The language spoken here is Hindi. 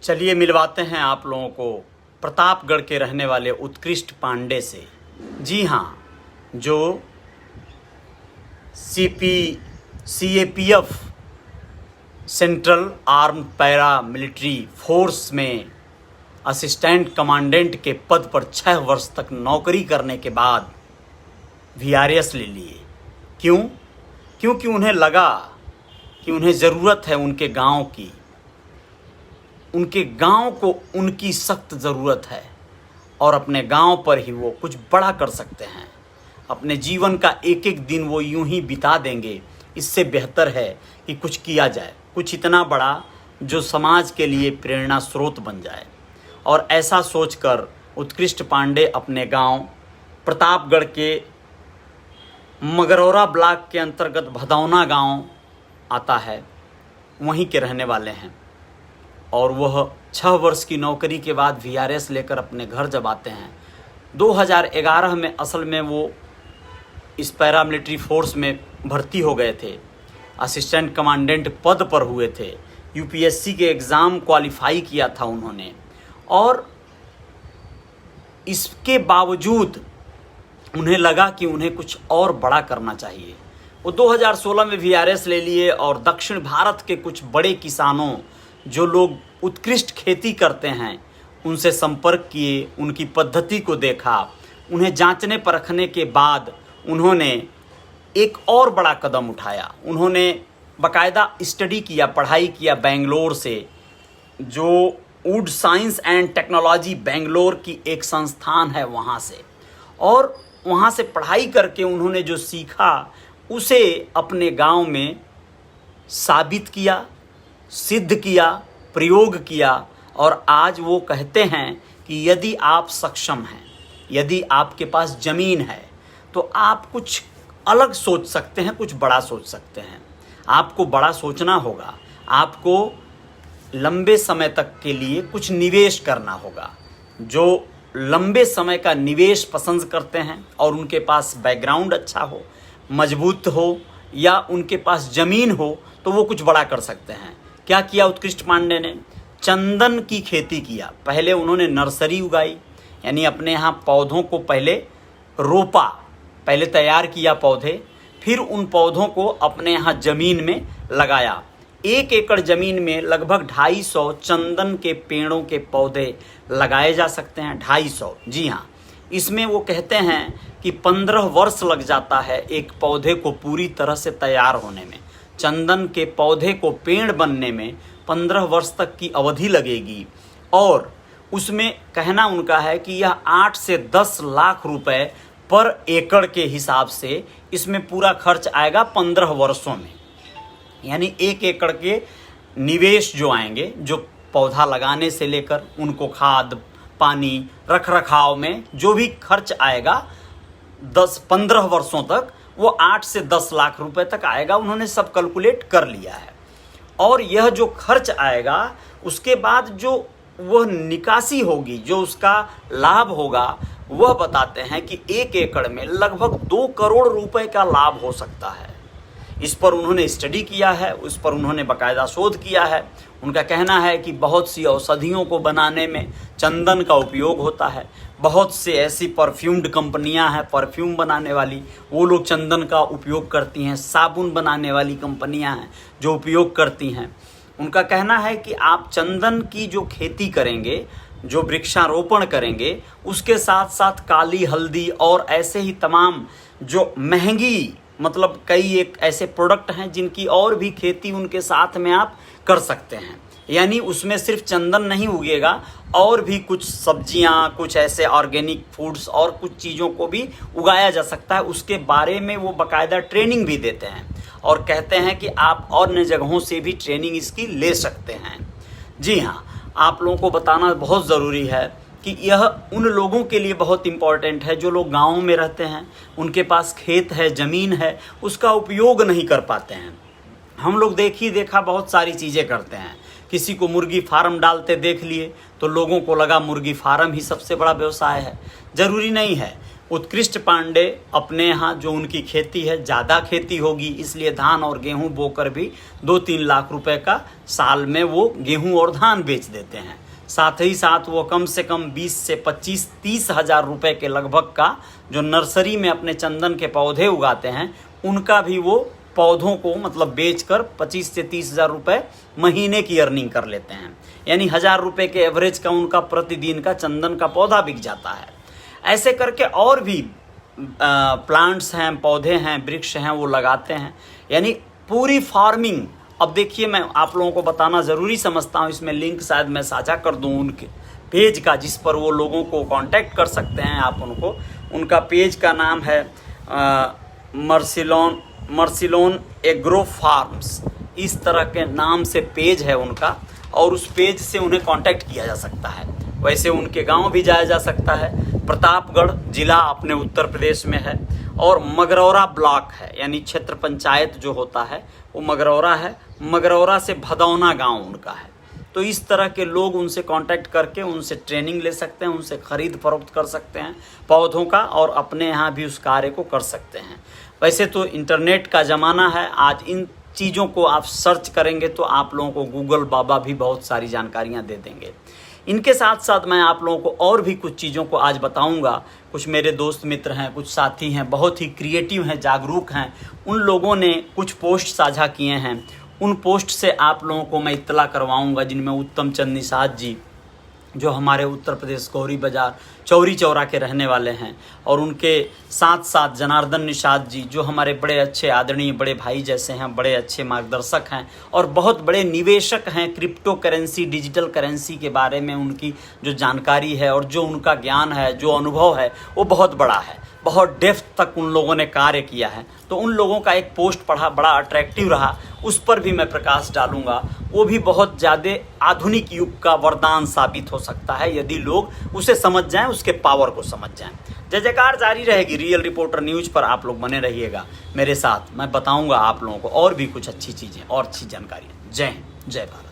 चलिए मिलवाते हैं आप लोगों को प्रतापगढ़ के रहने वाले उत्कृष्ट पांडे से। जी हाँ, जो CAPF central arm para military force में असिस्टेंट कमांडेंट के पद पर 6 वर्ष तक नौकरी करने के बाद VRS ले लिए। क्यों? क्योंकि उन्हें लगा कि उन्हें ज़रूरत है उनके गांव की, उनके गांव को उनकी सख्त ज़रूरत है और अपने गांव पर ही वो कुछ बड़ा कर सकते हैं। अपने जीवन का एक एक दिन वो यूं ही बिता देंगे, इससे बेहतर है कि कुछ किया जाए, कुछ इतना बड़ा जो समाज के लिए प्रेरणा स्रोत बन जाए। और ऐसा सोचकर उत्कृष्ट पांडे अपने गांव प्रतापगढ़ के मगरौरा ब्लॉक के अंतर्गत भदौना गांव आता है, वहीं के रहने वाले हैं। और वह 6 वर्ष की नौकरी के बाद VRS लेकर अपने घर जब आते हैं, 2011 में असल में वो इस पैरामिलिट्री फोर्स में भर्ती हो गए थे, असिस्टेंट कमांडेंट पद पर हुए थे, UPSC के एग्ज़ाम क्वालिफाई किया था उन्होंने। और इसके बावजूद उन्हें लगा कि उन्हें कुछ और बड़ा करना चाहिए। वो 2016 में VRS ले लिए और दक्षिण भारत के कुछ बड़े किसानों, जो लोग उत्कृष्ट खेती करते हैं, उनसे संपर्क किए, उनकी पद्धति को देखा। उन्हें जांचने परखने के बाद उन्होंने एक और बड़ा कदम उठाया। उन्होंने बाकायदा स्टडी किया, पढ़ाई किया बेंगलोर से, जो would science and technology Bangalore की एक संस्थान है वहाँ से। और वहाँ से पढ़ाई करके उन्होंने जो सीखा उसे अपने गांव में साबित किया, सिद्ध किया, प्रयोग किया। और आज वो कहते हैं कि यदि आप सक्षम हैं, यदि आपके पास ज़मीन है, तो आप कुछ अलग सोच सकते हैं, कुछ बड़ा सोच सकते हैं। आपको बड़ा सोचना होगा, आपको लंबे समय तक के लिए कुछ निवेश करना होगा। जो लंबे समय का निवेश पसंद करते हैं और उनके पास बैकग्राउंड अच्छा हो, मजबूत हो, या उनके पास ज़मीन हो, तो वो कुछ बड़ा कर सकते हैं। क्या किया उत्कृष्ट पांडे ने? चंदन की खेती किया। पहले उन्होंने नर्सरी उगाई, यानी अपने यहाँ पौधों को पहले रोपा, पहले तैयार किया पौधे, फिर उन पौधों को अपने यहाँ ज़मीन में लगाया। 1 एकड़ ज़मीन में लगभग 250 चंदन के पेड़ों के पौधे लगाए जा सकते हैं। 250, जी हाँ। इसमें वो कहते हैं कि 15 वर्ष लग जाता है एक पौधे को पूरी तरह से तैयार होने में। चंदन के पौधे को पेड़ बनने में 15 वर्ष तक की अवधि लगेगी। और उसमें कहना उनका है कि यह 8 से 10 लाख रुपए पर एकड़ के हिसाब से इसमें पूरा खर्च आएगा 15 वर्षों में। यानी 1 एकड़ के निवेश जो आएंगे, जो पौधा लगाने से लेकर उनको खाद पानी रख रखाव में जो भी खर्च आएगा 10-15 वर्षों तक, वो 8 से 10 लाख रुपए तक आएगा। उन्होंने सब कैलकुलेट कर लिया है। और यह जो खर्च आएगा, उसके बाद जो वह निकासी होगी, जो उसका लाभ होगा, वह बताते हैं कि 1 एकड़ में लगभग 2 करोड़ रुपए का लाभ हो सकता है। इस पर उन्होंने स्टडी किया है, उस पर उन्होंने बाकायदा शोध किया है। उनका कहना है कि बहुत सी औषधियों को बनाने में चंदन का उपयोग होता है। बहुत से ऐसी परफ्यूम्ड कंपनियां हैं, परफ्यूम बनाने वाली, वो लोग चंदन का उपयोग करती हैं। साबुन बनाने वाली कंपनियां हैं जो उपयोग करती हैं। उनका कहना है कि आप चंदन की जो खेती करेंगे, जो वृक्षारोपण करेंगे, उसके साथ साथ काली हल्दी और ऐसे ही तमाम जो महंगी, मतलब कई एक ऐसे प्रोडक्ट हैं जिनकी और भी खेती उनके साथ में आप कर सकते हैं। यानी उसमें सिर्फ चंदन नहीं उगेगा, और भी कुछ सब्जियां, कुछ ऐसे ऑर्गेनिक फूड्स और कुछ चीज़ों को भी उगाया जा सकता है। उसके बारे में वो बाकायदा ट्रेनिंग भी देते हैं और कहते हैं कि आप अन्य जगहों से भी ट्रेनिंग इसकी ले सकते हैं। जी हाँ, आप लोगों को बताना बहुत ज़रूरी है कि यह उन लोगों के लिए बहुत इम्पॉर्टेंट है जो लोग गाँव में रहते हैं, उनके पास खेत है, ज़मीन है, उसका उपयोग नहीं कर पाते हैं। हम लोग देखा बहुत सारी चीज़ें करते हैं। किसी को मुर्गी फार्म डालते देख लिए तो लोगों को लगा मुर्गी फार्म ही सबसे बड़ा व्यवसाय है। ज़रूरी नहीं है। उत्कृष्ट पांडे अपने यहाँ जो उनकी खेती है, ज़्यादा खेती होगी, इसलिए धान और गेहूं बोकर भी 2-3 लाख रुपए का साल में वो गेहूं और धान बेच देते हैं। साथ ही साथ वो कम से कम 20 से 25-30 हज़ार रुपये के लगभग का जो नर्सरी में अपने चंदन के पौधे उगाते हैं, उनका भी वो पौधों को मतलब बेचकर 25 से 30 हज़ार रुपये महीने की अर्निंग कर लेते हैं। यानी 1000 रुपये के एवरेज का उनका प्रतिदिन का चंदन का पौधा बिक जाता है। ऐसे करके और भी प्लांट्स हैं, पौधे हैं, वृक्ष हैं, वो लगाते हैं। यानी पूरी फार्मिंग। अब देखिए, मैं आप लोगों को बताना ज़रूरी समझता हूँ, इसमें लिंक शायद मैं साझा कर दूँ उनके पेज का, जिस पर वो लोगों को कांटेक्ट कर सकते हैं आप उनको। उनका पेज का नाम है मर्सिलोन एग्रो फार्म्स, इस तरह के नाम से पेज है उनका, और उस पेज से उन्हें कांटेक्ट किया जा सकता है। वैसे उनके गांव भी जाया जा सकता है। प्रतापगढ़ जिला अपने उत्तर प्रदेश में है, और मगरौरा ब्लॉक है, यानी क्षेत्र पंचायत जो होता है वो मगरौरा है। मगरौरा से भदौना गांव उनका है। तो इस तरह के लोग उनसे कांटेक्ट करके उनसे ट्रेनिंग ले सकते हैं, उनसे खरीद फरोख्त कर सकते हैं पौधों का, और अपने यहाँ भी उस कार्य को कर सकते हैं। वैसे तो इंटरनेट का ज़माना है, आज इन चीज़ों को आप सर्च करेंगे तो आप लोगों को गूगल बाबा भी बहुत सारी जानकारियाँ दे देंगे। इनके साथ साथ मैं आप लोगों को और भी कुछ चीज़ों को आज बताऊंगा। कुछ मेरे दोस्त मित्र हैं, कुछ साथी हैं, बहुत ही क्रिएटिव हैं, जागरूक हैं, उन लोगों ने कुछ पोस्ट साझा किए हैं। उन पोस्ट से आप लोगों को मैं इत्तला करवाऊंगा, जिनमें उत्तम चंद निषाद जी, जो हमारे उत्तर प्रदेश गौरी बाजार चौरी चौरा के रहने वाले हैं, और उनके साथ साथ जनार्दन निषाद जी, जो हमारे बड़े अच्छे आदरणीय बड़े भाई जैसे हैं, बड़े अच्छे मार्गदर्शक हैं और बहुत बड़े निवेशक हैं। क्रिप्टो करेंसी, डिजिटल करेंसी के बारे में उनकी जो जानकारी है और जो उनका ज्ञान है, जो अनुभव है, वो बहुत बड़ा है। बहुत डेप्थ तक उन लोगों ने कार्य किया है। तो उन लोगों का एक पोस्ट पढ़ा, बड़ा अट्रैक्टिव रहा, उस पर भी मैं प्रकाश डालूंगा। वो भी बहुत ज़्यादा आधुनिक युग का वरदान साबित हो सकता है, यदि लोग उसे समझ जाएं, उसके पावर को समझ जाएं। जय जयकार जारी रहेगी। रियल रिपोर्टर न्यूज़ पर आप लोग बने रहिएगा मेरे साथ। मैं बताऊंगा आप लोगों को और भी कुछ अच्छी चीज़ें और अच्छी जानकारियाँ। जय हिंद, जय भारत।